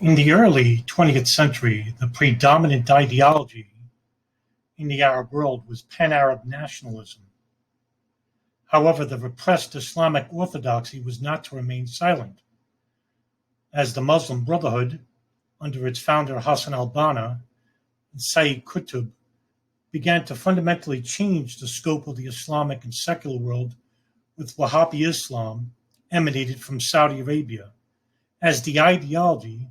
In the early 20th century, the predominant ideology in the Arab world was pan-Arab nationalism. However, the repressed Islamic orthodoxy was not to remain silent, as the Muslim Brotherhood, under its founder Hassan al-Banna and Sayyid Qutb, began to fundamentally change the scope of the Islamic and secular world, with Wahhabi Islam emanated from Saudi Arabia as the ideology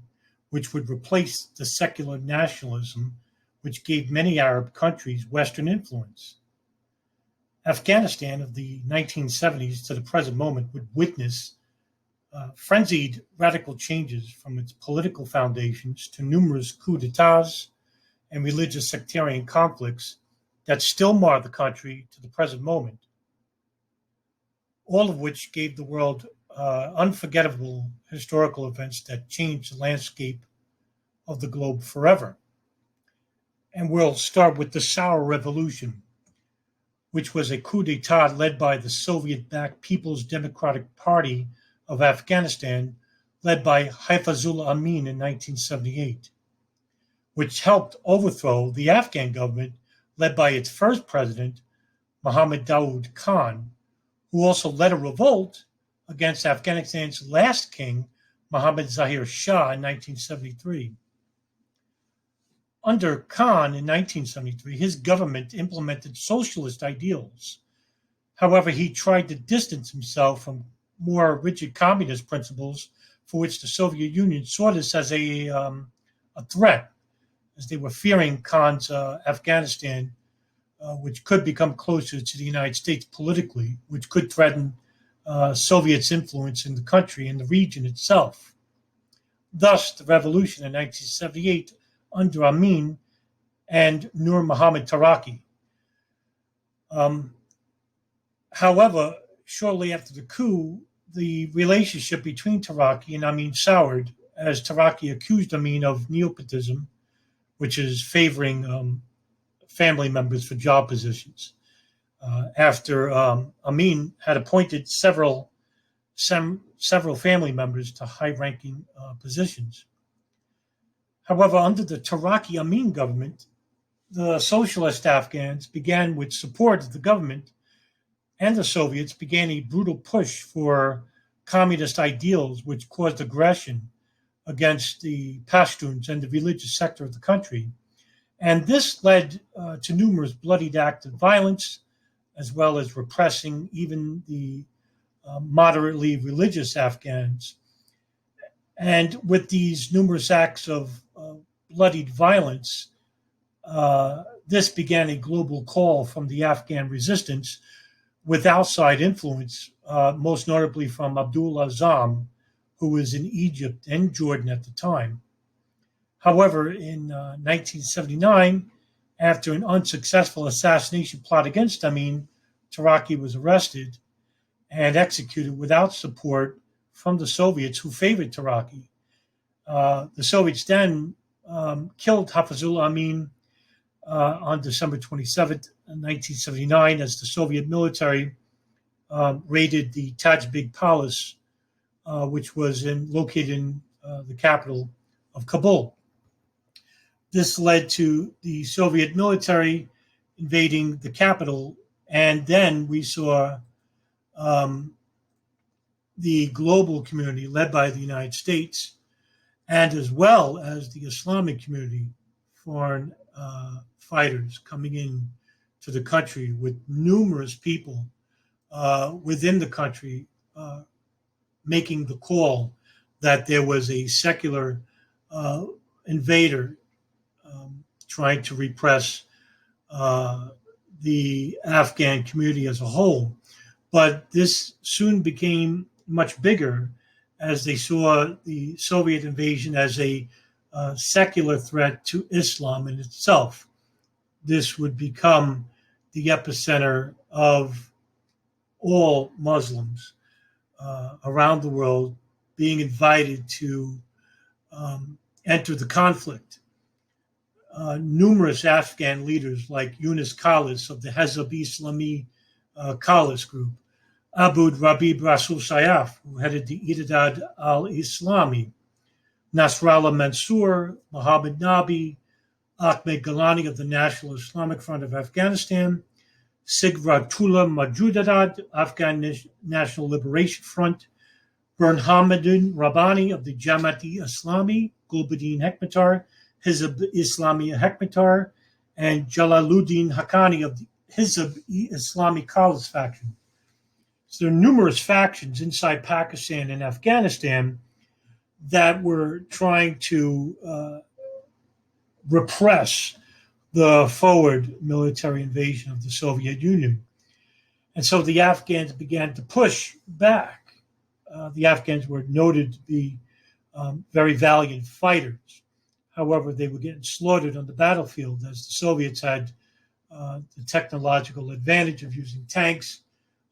which would replace the secular nationalism which gave many Arab countries Western influence. Afghanistan of the 1970s to the present moment would witness frenzied radical changes from its political foundations to numerous coups d'etats and religious sectarian conflicts that still mar the country to the present moment, all of which gave the world unforgettable historical events that changed the landscape of the globe forever. And we'll start with the Saur Revolution, which was a coup d'etat led by the Soviet-backed People's Democratic Party of Afghanistan, led by Abdullah Amin in 1978, which helped overthrow the Afghan government led by its first president, Mohammed Daoud Khan, who also led a revolt against Afghanistan's last king, Mohammad Zahir Shah, in 1973. Under Khan in 1973, his government implemented socialist ideals. However, he tried to distance himself from more rigid communist principles for which the Soviet Union saw this as a threat, as they were fearing Khan's Afghanistan, which could become closer to the United States politically, which could threaten Soviet's influence in the country and the region itself. Thus, the revolution in 1978 under Amin and Nur Muhammad Taraki. However, shortly after the coup, the relationship between Taraki and Amin soured, as Taraki accused Amin of nepotism, which is favoring family members for job positions, after Amin had appointed several family members to high-ranking positions. However, under the Taraki-Amin government, the socialist Afghans began, with support of the government and the Soviets, began a brutal push for communist ideals, which caused aggression against the Pashtuns and the religious sector of the country. And this led to numerous bloodied acts of violence, as well as repressing even the moderately religious Afghans. And with these numerous acts of bloodied violence, this began a global call from the Afghan resistance with outside influence, most notably from Abdullah Azzam, who was in Egypt and Jordan at the time. However, in 1979, after an unsuccessful assassination plot against Amin, Taraki was arrested and executed without support from the Soviets, who favored Taraki. The Soviets then killed Hafizullah Amin on December 27th, 1979, as the Soviet military raided the Taj Beg Palace, which was located in the capital of Kabul. This led to the Soviet military invading the capital, and then we saw the global community led by the United States, and as well as the Islamic community, foreign fighters coming in to the country, with numerous people within the country making the call that there was a secular invader trying to repress the Afghan community as a whole. But this soon became much bigger, as they saw the Soviet invasion as a secular threat to Islam in itself. This would become the epicenter of all Muslims around the world being invited to enter the conflict. Numerous Afghan leaders like Yunus Khalis of the Hezb Islami Khalis group, Abu Rabib Rasul Sayyaf, who headed the Ittihad al-Islami, Nasrallah Mansour, Mohammed Nabi, Ahmed Gilani of the National Islamic Front of Afghanistan, Sigratullah Mujahid, Afghan National Liberation Front, Burhanuddin Rabbani of the Jamaat-e Islami, Gulbuddin Hekmatyar, Hizb Islami Hekmatyar, and Jalaluddin Haqqani of the Hizb Islami Khalis faction. So there are numerous factions inside Pakistan and Afghanistan that were trying to repress the forward military invasion of the Soviet Union. And so the Afghans began to push back. The Afghans were noted to be very valiant fighters. However, they were getting slaughtered on the battlefield as the Soviets had the technological advantage of using tanks,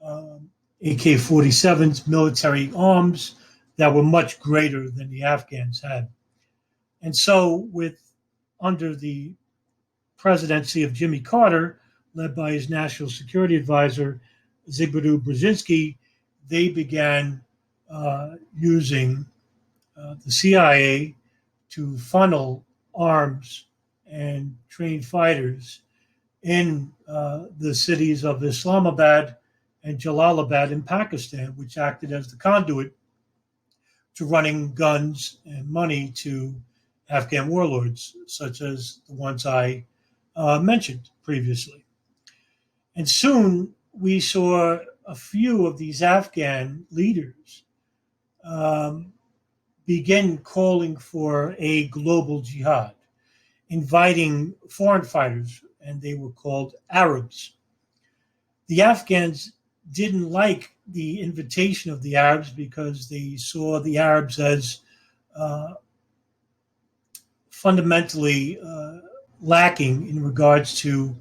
AK-47s, military arms that were much greater than the Afghans had. And so under the presidency of Jimmy Carter, led by his national security advisor, Zbigniew Brzezinski, they began using the CIA to funnel arms and train fighters in the cities of Islamabad and Jalalabad in Pakistan, which acted as the conduit to running guns and money to Afghan warlords, such as the ones I mentioned previously. And soon we saw a few of these Afghan leaders begin calling for a global jihad, inviting foreign fighters, and they were called Arabs. The Afghans didn't like the invitation of the Arabs because they saw the Arabs as fundamentally lacking in regards to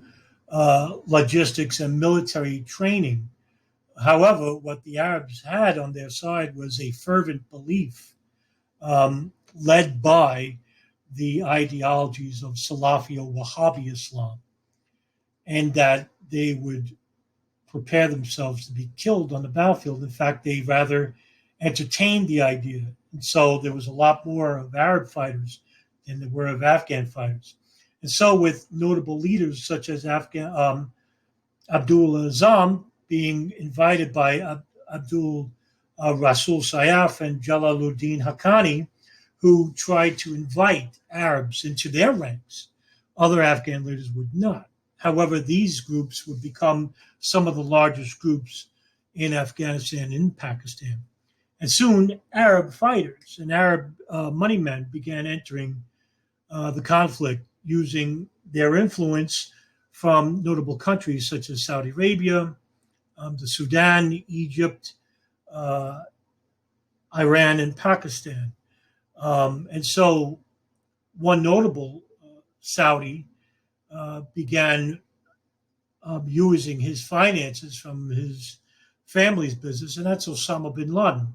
logistics and military training. However, what the Arabs had on their side was a fervent belief led by the ideologies of Salafi or Wahhabi Islam, and that they would prepare themselves to be killed on the battlefield. In fact, they rather entertained the idea. And so there was a lot more of Arab fighters than there were of Afghan fighters. And so with notable leaders such as Abdullah Azzam being invited by Abdul Rasul Sayyaf and Jalaluddin Haqqani, who tried to invite Arabs into their ranks, other Afghan leaders would not. However, these groups would become some of the largest groups in Afghanistan and in Pakistan. And soon, Arab fighters and Arab money men began entering the conflict using their influence from notable countries such as Saudi Arabia, the Sudan, Egypt, Iran, and Pakistan. And so one notable Saudi began using his finances from his family's business, and that's Osama bin Laden,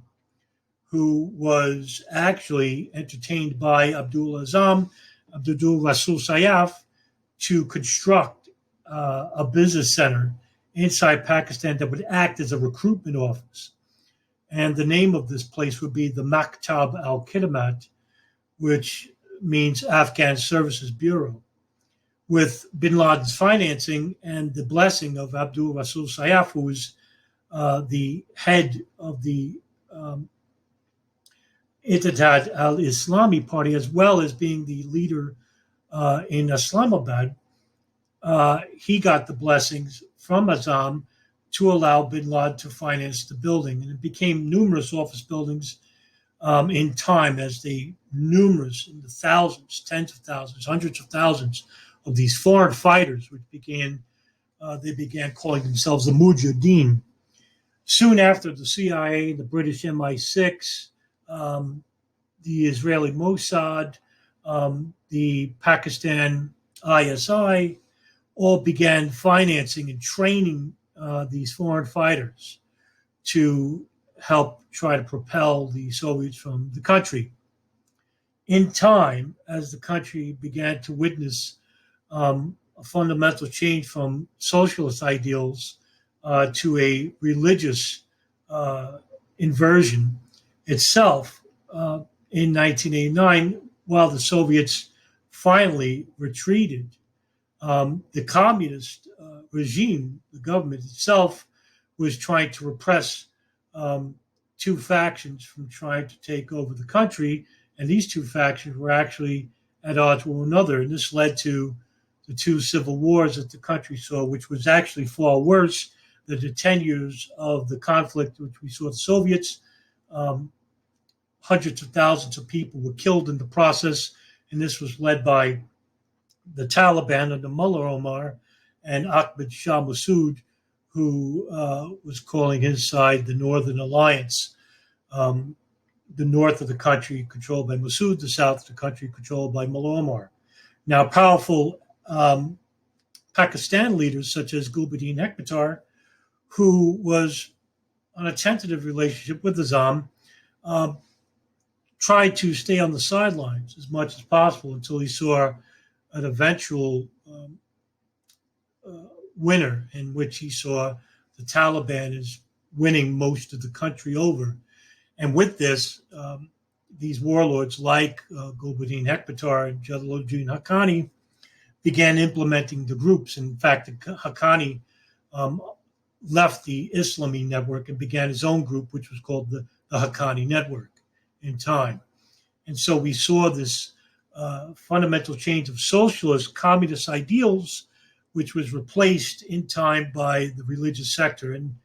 who was actually entertained by Abdullah Azzam, Abdul Rasul Sayyaf, to construct a business center inside Pakistan that would act as a recruitment office. And the name of this place would be the Maktab al-Khidmat, which means Afghan Services Bureau. With bin Laden's financing and the blessing of Abdul Rasul Sayyaf, who was the head of the Ittihad al-Islami party, as well as being the leader in Islamabad, he got the blessings from Azzam to allow bin Laden to finance the building. And it became numerous office buildings in time as numerous, in the thousands, tens of thousands, hundreds of thousands of these foreign fighters, which they began calling themselves the Mujahideen. Soon after, the CIA, the British MI6, the Israeli Mossad, the Pakistan ISI, all began financing and training these foreign fighters to help try to propel the Soviets from the country. In time, as the country began to witness a fundamental change from socialist ideals to a religious inversion itself, in 1989, while the Soviets finally retreated. The communist regime, the government itself, was trying to repress two factions from trying to take over the country, and these two factions were actually at odds with one another, and this led to the two civil wars that the country saw, which was actually far worse than the 10 years of the conflict which we saw the Soviets. Hundreds of thousands of people were killed in the process, and this was led by the Taliban under Mullah Omar and Ahmad Shah Massoud, who was calling his side the Northern Alliance. The north of the country controlled by Massoud, the south of the country controlled by Mullah Omar. Now, powerful Pakistan leaders such as Gulbuddin Hekmatyar, who was on a tentative relationship with Azzam, tried to stay on the sidelines as much as possible until he saw an eventual winner, in which he saw the Taliban is winning most of the country over. And with this, these warlords like Gulbuddin Hekmatyar and Jalaluddin Haqqani began implementing the groups. In fact, Haqqani left the Islamic network and began his own group, which was called the Haqqani Network in time. And so we saw this fundamental change of socialist communist ideals, which was replaced in time by the religious sector. And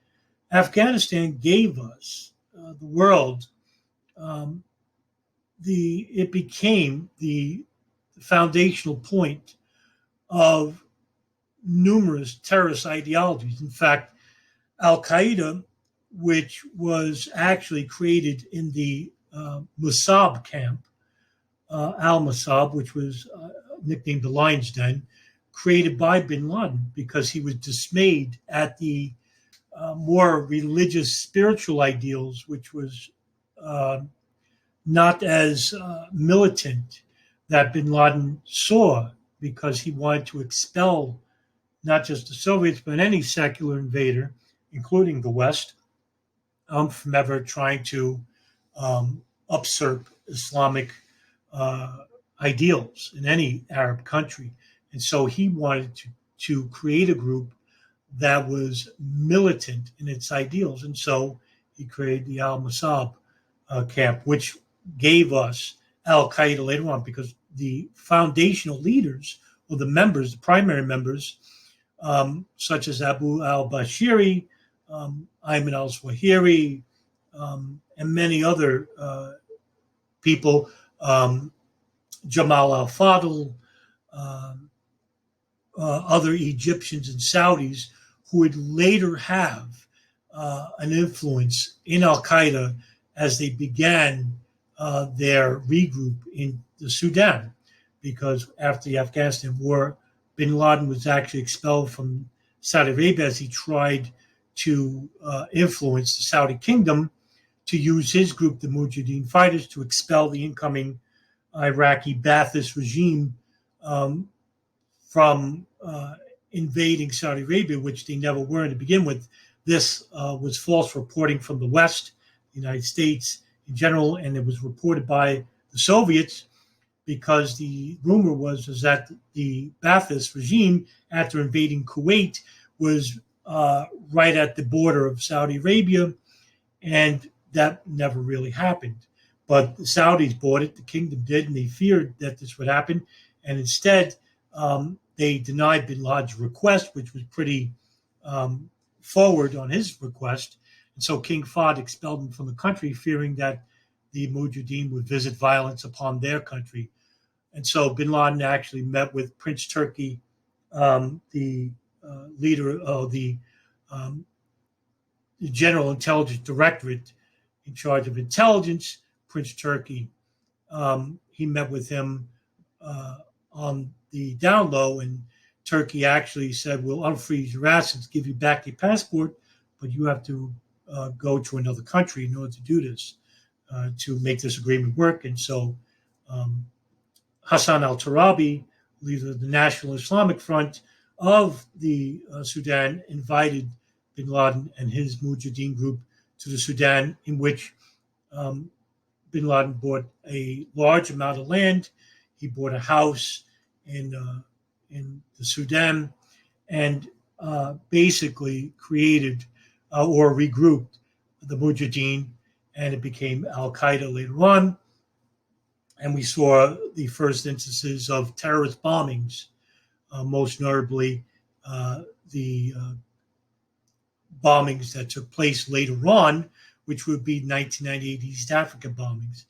Afghanistan gave us the world. It became the foundational point of numerous terrorist ideologies. In fact, Al-Qaeda, which was actually created in the Mossad camp, Al-Mossad, which was nicknamed the Lion's Den, created by bin Laden because he was dismayed at the more religious, spiritual ideals, which was not as militant that bin Laden saw, because he wanted to expel not just the Soviets, but any secular invader, including the West, from ever trying to usurp Islamic ideals in any Arab country. And so he wanted to create a group that was militant in its ideals. And so he created the Al-Mossad camp, which gave us Al-Qaeda later on, because the foundational leaders, or the members, the primary members, such as Abu al-Bashiri, Ayman al-Zawahiri, and many other people, Jamal al-Fadl, other Egyptians and Saudis, who would later have an influence in Al-Qaeda as they began their regroup in the Sudan. Because after the Afghanistan war, bin Laden was actually expelled from Saudi Arabia as he tried to influence the Saudi kingdom to use his group, the Mujahideen fighters, to expel the incoming Iraqi Ba'athist regime from invading Saudi Arabia, which they never were to begin with. This was false reporting from the West, the United States in general, and it was reported by the Soviets, because the rumor was that the Ba'athist regime, after invading Kuwait, was right at the border of Saudi Arabia, and that never really happened. But the Saudis bought it, the kingdom did, and they feared that this would happen. And instead, they denied bin Laden's request, which was pretty forward on his request. And so King Fahd expelled him from the country, fearing that the Mujahideen would visit violence upon their country. And so bin Laden actually met with Prince Turki, the leader of the General Intelligence Directorate in charge of intelligence, Prince Turki. He met with him on the down low, and Turkey actually said, we'll unfreeze your assets, give you back your passport, but you have to go to another country in order to do this, to make this agreement work. And so Hassan al-Turabi, leader of the National Islamic Front of the Sudan, invited bin Laden and his Mujahideen group to the Sudan, in which bin Laden bought a large amount of land. He bought a house in the Sudan, and basically created or regrouped the Mujahideen, and it became Al Qaeda later on. And we saw the first instances of terrorist bombings, most notably the bombings that took place later on, which would be 1998 East Africa bombings.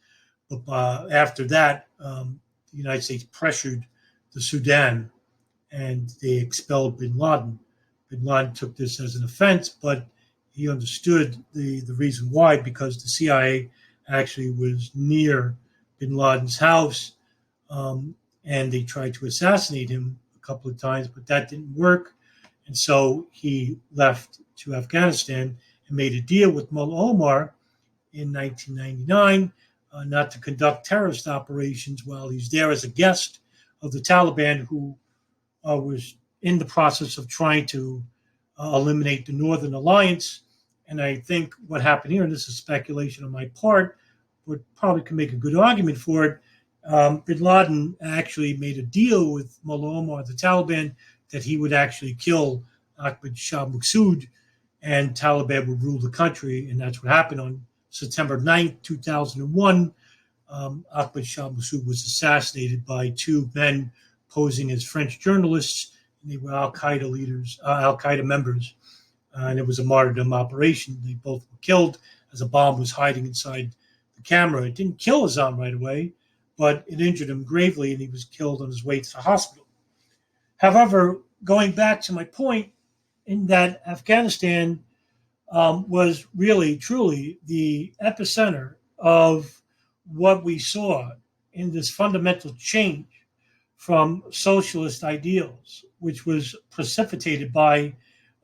But after that, the United States pressured the Sudan, and they expelled bin Laden. Bin Laden took this as an offense, but he understood the reason why, because the CIA actually was near bin Laden's house, and they tried to assassinate him a couple of times, but that didn't work. And so he left to Afghanistan and made a deal with Mullah Omar in 1999 not to conduct terrorist operations while he's there as a guest of the Taliban, who was in the process of trying to eliminate the Northern Alliance. And I think what happened here, and this is speculation on my part, but probably can make a good argument for it, bin Laden actually made a deal with Mullah Omar, the Taliban, that he would actually kill Ahmad Shah Massoud, and Taliban would rule the country. And that's what happened on September 9th, 2001. Ahmad Shah Massoud was assassinated by two men posing as French journalists, and they were Al Qaeda leaders, Al Qaeda members, and it was a martyrdom operation. They both were killed as a bomb was hiding inside the camera. It didn't kill Azzam right away, but it injured him gravely, and he was killed on his way to the hospital. However, going back to my point, in that Afghanistan was really, truly the epicenter of what we saw in this fundamental change from socialist ideals, which was precipitated by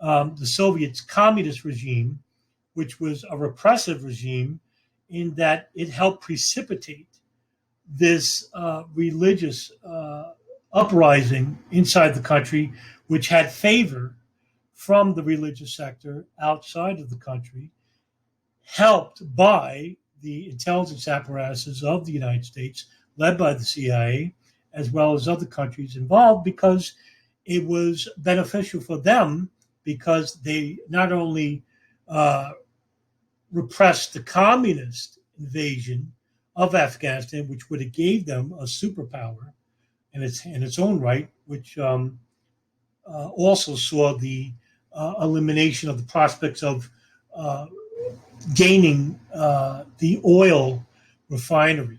the Soviet communist regime, which was a repressive regime, in that it helped precipitate this religious uprising inside the country, which had favor from the religious sector outside of the country, helped by the intelligence apparatuses of the United States, led by the CIA, as well as other countries involved, because it was beneficial for them, because they not only repressed the communist invasion of Afghanistan, which would have gave them a superpower in its own right, which also saw the elimination of the prospects of gaining the oil refineries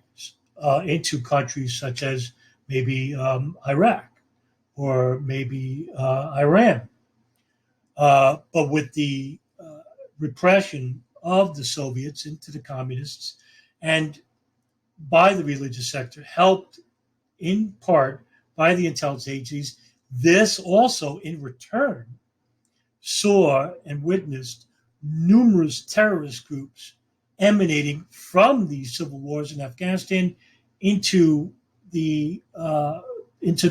into countries such as maybe Iraq or maybe Iran. But with the repression of the Soviets into the communists and by the religious sector, helped in part by the intelligence agencies, this also in return saw and witnessed numerous terrorist groups emanating from these civil wars in Afghanistan into the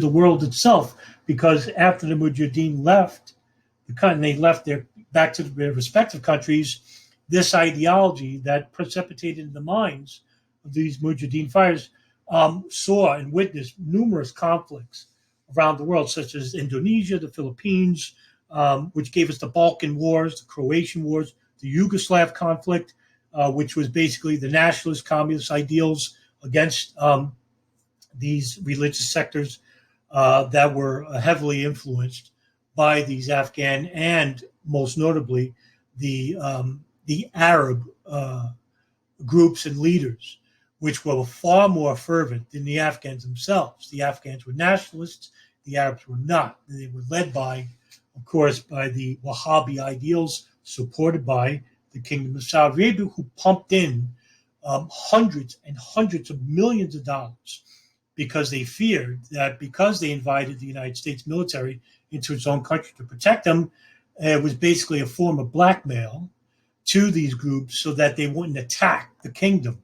world itself. Because after the Mujahideen left the country, they left back to their respective countries, this ideology that precipitated in the minds of these Mujahideen fighters saw and witnessed numerous conflicts around the world, such as Indonesia, the Philippines, which gave us the Balkan Wars, the Croatian Wars, the Yugoslav conflict, which was basically the nationalist communist ideals against these religious sectors that were heavily influenced by these Afghan and most notably the Arab groups and leaders, which were far more fervent than the Afghans themselves. The Afghans were nationalists, the Arabs were not. They were led by, of course, by the Wahhabi ideals supported by the Kingdom of Saudi Arabia, who pumped in hundreds and hundreds of millions of dollars because they feared that because they invited the United States military into its own country to protect them, it was basically a form of blackmail to these groups so that they wouldn't attack the kingdom.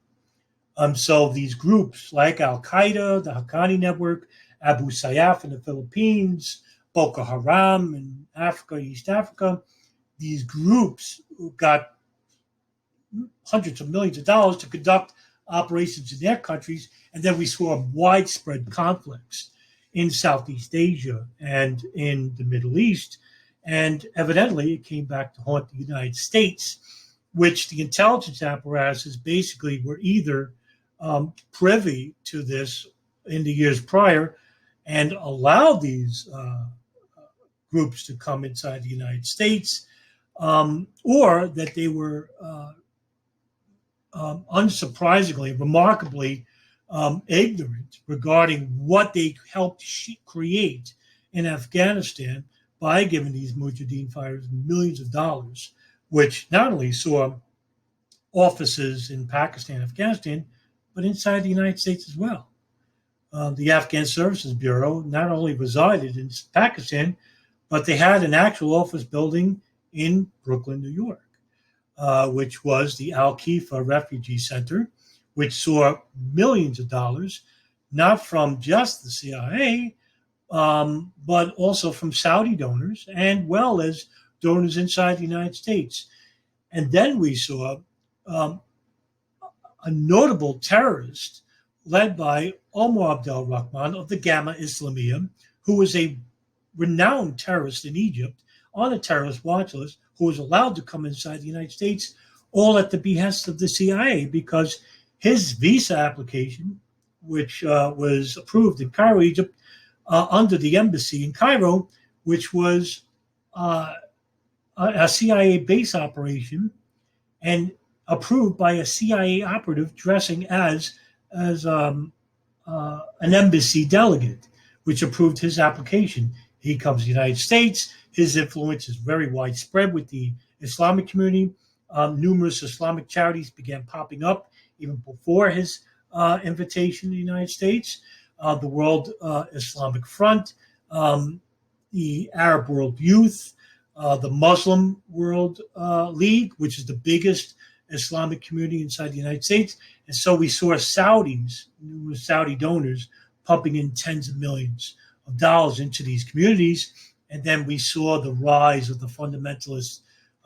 So these groups like Al-Qaeda, the Haqqani Network, Abu Sayyaf in the Philippines, Boko Haram in Africa, East Africa, these groups got hundreds of millions of dollars to conduct operations in their countries, and then we saw widespread conflicts in Southeast Asia and in the Middle East. And evidently, it came back to haunt the United States, which the intelligence apparatuses basically were either privy to this in the years prior and allowed these groups to come inside the United States, or that they were unsurprisingly, remarkably ignorant regarding what they helped create in Afghanistan by giving these Mujahideen fighters millions of dollars, which not only saw offices in Pakistan and Afghanistan, but inside the United States as well. The Afghan Services Bureau not only resided in Pakistan, but they had an actual office building in Brooklyn, New York, which was the Al-Khifa Refugee Center, which saw millions of dollars, not from just the CIA, but also from Saudi donors, and well as donors inside the United States. And then we saw a notable terrorist led by Omar Abdel Rahman of the Gamma Islamiyah, who was a renowned terrorist in Egypt on a terrorist watch list, who was allowed to come inside the United States, all at the behest of the CIA, because his visa application, which was approved in Cairo, Egypt, under the embassy in Cairo, which was a CIA base operation and approved by a CIA operative dressing as an embassy delegate, which approved his application. He comes to the United States. His influence is very widespread with the Islamic community. Numerous Islamic charities began popping up even before his invitation to the United States. The World Islamic Front, the Arab World Youth, the Muslim World League, which is the biggest Islamic community inside the United States. And so we saw Saudis, numerous Saudi donors, pumping in tens of millions of dollars into these communities. And then we saw the rise of the fundamentalist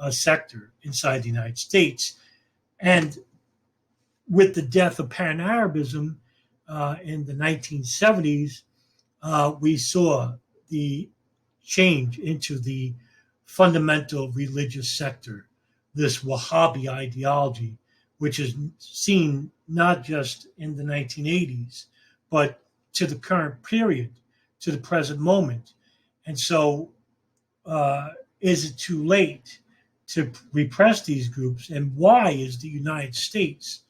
sector inside the United States. And with the death of Pan-Arabism in the 1970s, we saw the change into the fundamental religious sector, this Wahhabi ideology, which is seen not just in the 1980s, but to the current period, to the present moment. And so is it too late to repress these groups? And why is the United States,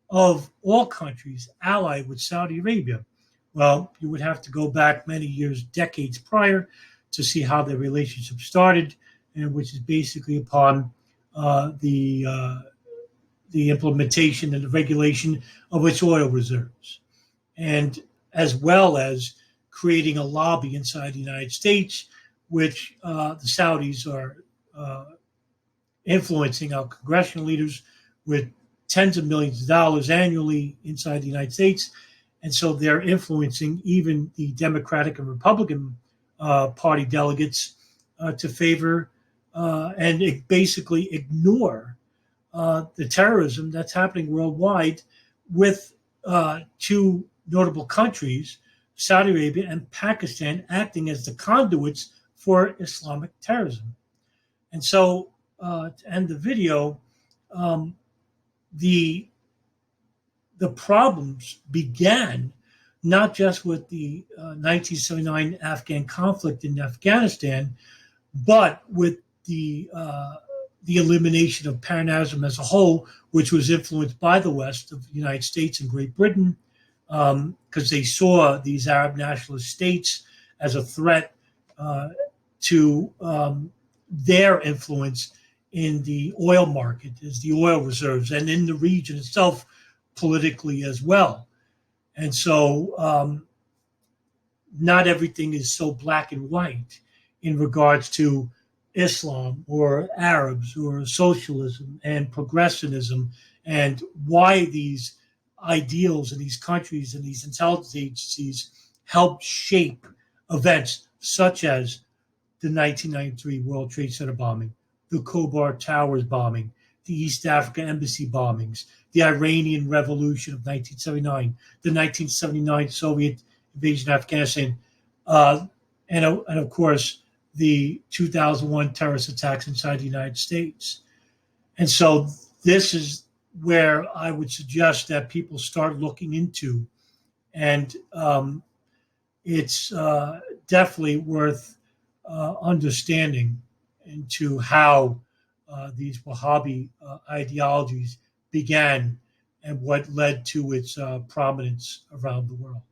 of all countries, allied with Saudi Arabia? Well, you would have to go back many years, decades prior, to see how the relationship started, and which is basically upon the implementation and the regulation of its oil reserves, and as well as creating a lobby inside the United States, which the Saudis are influencing our congressional leaders with tens of millions of dollars annually inside the United States. And so they're influencing even the Democratic and Republican Party delegates to favor and basically ignore the terrorism that's happening worldwide, with two notable countries, Saudi Arabia and Pakistan, acting as the conduits for Islamic terrorism. And so, to end the video, the problems began not just with the 1979 Afghan conflict in Afghanistan, but with the elimination of Pan-Arabism as a whole, which was influenced by the West of the United States and Great Britain, because they saw these Arab nationalist states as a threat to their influence in the oil market, as the oil reserves, and in the region itself politically as well. And so not everything is so black and white in regards to Islam or Arabs or socialism and progressivism, and why these ideals in these countries and these intelligence agencies helped shape events such as the 1993 World Trade Center bombing, the Khobar Towers bombing, the East Africa embassy bombings, the Iranian Revolution of 1979, the 1979 Soviet invasion of Afghanistan, and of course, the 2001 terrorist attacks inside the United States. And so this is where I would suggest that people start looking into, and it's definitely worth understanding into how these Wahhabi ideologies began and what led to its prominence around the world.